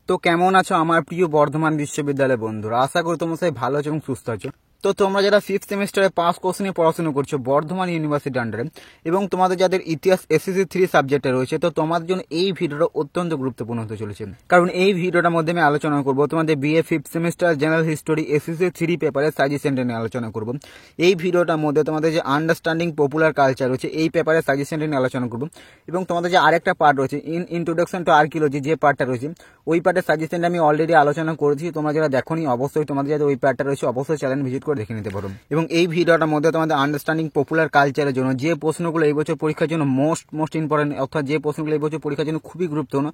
তো কেমন আছো আমার প্রিয় বর্ধমান বিশ্ববিদ্যালয়ের বন্ধুরা? আশা করি তোমরা সবাই ভালো আছো এবং সুস্থ আছো। তো তোমরা যারা 5th সেমিস্টারে 5 কোর্স নিয়ে পড়াশোনা করছো বর্ধমান ইউনিভার্সিটির আন্ডারে এবং তোমাদের যাদের ইতিহাস এসএসসি 3 সাবজেক্টে রয়েছে, তো তোমাদের জন্য এই ভিডিওটা অত্যন্ত গুরুত্বপূর্ণ হতে চলেছে। কারণ এই ভিডিওটার মধ্যে আমি আলোচনা করব তোমাদের BA 5th semester general history SSC 3 পেপারের সাজেশন নিয়ে আলোচনা করব। এই ভিডিওটার মধ্যে তোমাদের যে আন্ডারস্ট্যান্ডিং পপুলার কালচার রয়েছে এই পেপারের সাজেশন নিয়ে আলোচনা করব এবং তোমাদের যে আরেকটা পার্ট রয়েছে ইন্ট্রোডাকশন টু আর্কিওলজি, যে পার্টটা রয়েছে ওই পার্টের সাজেশনটা আমি অলরেডি আলোচনা করেছি। তোমরা যারা দেখোনি অবশ্যই তোমাদের যাদের ওই পার্টটা রয়েছে অবশ্যই চ্যানেল ভিজিট করে দেখে নিতে পারো। এবং এই ভিডিওটার মধ্যে তোমাদের আন্ডারস্ট্যান্ডিং পপুলার কালচারের জন্য যে প্রশ্নগুলো এই বছর পরীক্ষার জন্য মোস্ট ইম্পর্টেন্ট, অর্থাৎ যে প্রশ্নগুলো এই বছর পরীক্ষার জন্য খুবই গুরুত্বপূর্ণ,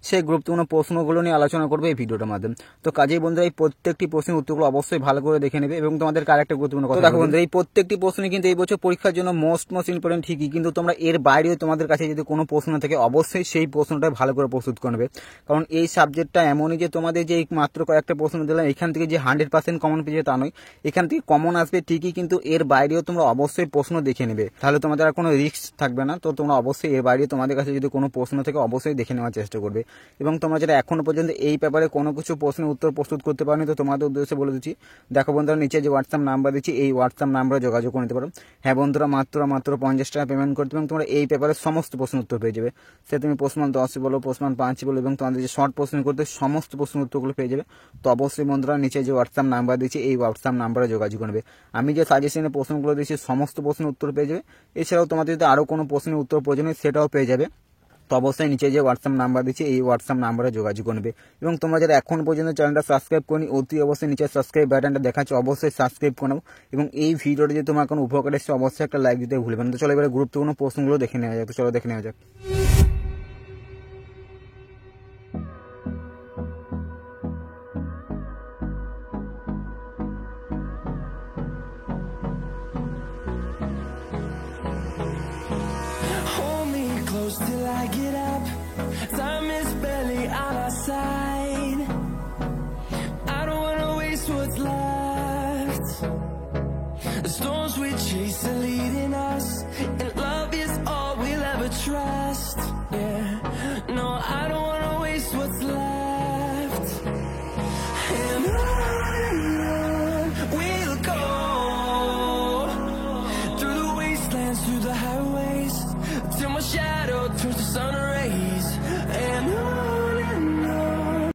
সেই গুরুত্বপূর্ণ প্রশ্নগুলো নিয়ে আলোচনা করবে এই ভিডিওটার মাধ্যমে। তো কাজেই বন্ধুরা এই প্রত্যেকটি প্রশ্নের উত্তরগুলো অবশ্যই ভালো করে দেখে নেবে এবং তোমাদের আরেকটা গুরুত্বপূর্ণ কথা দেখো বন্ধুরা, এই প্রত্যেকটি প্রশ্নই কিন্তু এই বছর পরীক্ষার জন্য মোস্ট ইম্পর্টেন্ট ঠিকই, কিন্তু তোমরা এর বাইরেও তোমাদের কাছে যদি কোনো প্রশ্ন থাকে অবশ্যই সেই প্রশ্নটা ভালো করে প্রস্তুত করবে। কারণ এই সাবজেক্টটা এমনই যে তোমাদের যে মাত্র কয়েকটা প্রশ্ন দিলাম এখান থেকে যে 100% কমন পেয়ে তা নয়, এখান থেকে কমন আসবে ঠিকই, কিন্তু এর বাইরেও তোমরা অবশ্যই প্রশ্ন দেখে নেবে, তাহলে তোমাদের আর কোনো রিস্ক থাকবে না। তো তোমরা অবশ্যই এর বাইরে তোমাদের কাছে যদি কোনো প্রশ্ন থাকে অবশ্যই দেখে নেওয়ার চেষ্টা করবে। এবং তোমরা যারা এখনো পর্যন্ত এই পেপারে কোনো কিছু প্রশ্নের উত্তর প্রস্তুত করতে পারোনি, তো তোমাদের উদ্দেশ্যে বলে দিচ্ছি, দেখো বন্ধুরা নিচে যে হোয়াটসঅ্যাপ নাম্বার দিচ্ছি এই হোয়াটসঅ্যাপ নাম্বারে যোগাযোগ করে নিতে পারো। হ্যাঁ বন্ধুরা, মাত্র 50 টাকা পেমেন্ট করতে এবং তোমরা এই পেপারের সমস্ত প্রশ্ন উত্তর পেয়ে যাবে। সে তুমি প্রশ্নমান 10 বলো, প্রশ্নমান 5 বলো, এবং তোমাদের যে শর্ট প্রশ্ন করতে সমস্ত প্রশ্ন উত্তরগুলো পেয়ে যাবে। তো অবশ্যই বন্ধুরা নিচে যে হোয়াটসঅ্যাপ নাম্বার দিচ্ছি এই হোয়াটসঅ্যাপ নাম্বারে যোগাযোগ করবে। আমি যে সাজেশনে প্রশ্নগুলো দিচ্ছি সমস্ত প্রশ্নের উত্তর পেয়ে যাবে। এছাড়াও তোমাদের যদি আরও কোনো প্রশ্নের উত্তর প্রয়োজন হয় সেটাও পেয়ে যাবে। তো অবশ্যই নিচে যে হোয়াটসঅ্যাপ নাম্বার দিচ্ছি এই হোয়াটসঅ্যাপ নাম্বারে যোগাযোগ করবে। এবং তোমরা যারা এখন পর্যন্ত চ্যানেলটা সাবস্ক্রাইব করনি অতি অবশ্যই নিচে সাবস্ক্রাইব বাটনটা দেখাচ্ছে, অবশ্যই সাবস্ক্রাইব করে নাও। এবং এই ভিডিওটা যদি তোমার কোনো উপকার এসে অবশ্যই একটা লাইক দিতে ভুলবেন না। তো চলো এবারে গুরুত্বপূর্ণ প্রশ্নগুলো দেখে নেওয়া যাক। তো চলো দেখে নেওয়া যাক। Till I get up, time is barely on our side. I don't wanna waste what's left. The storms we chase are leading us,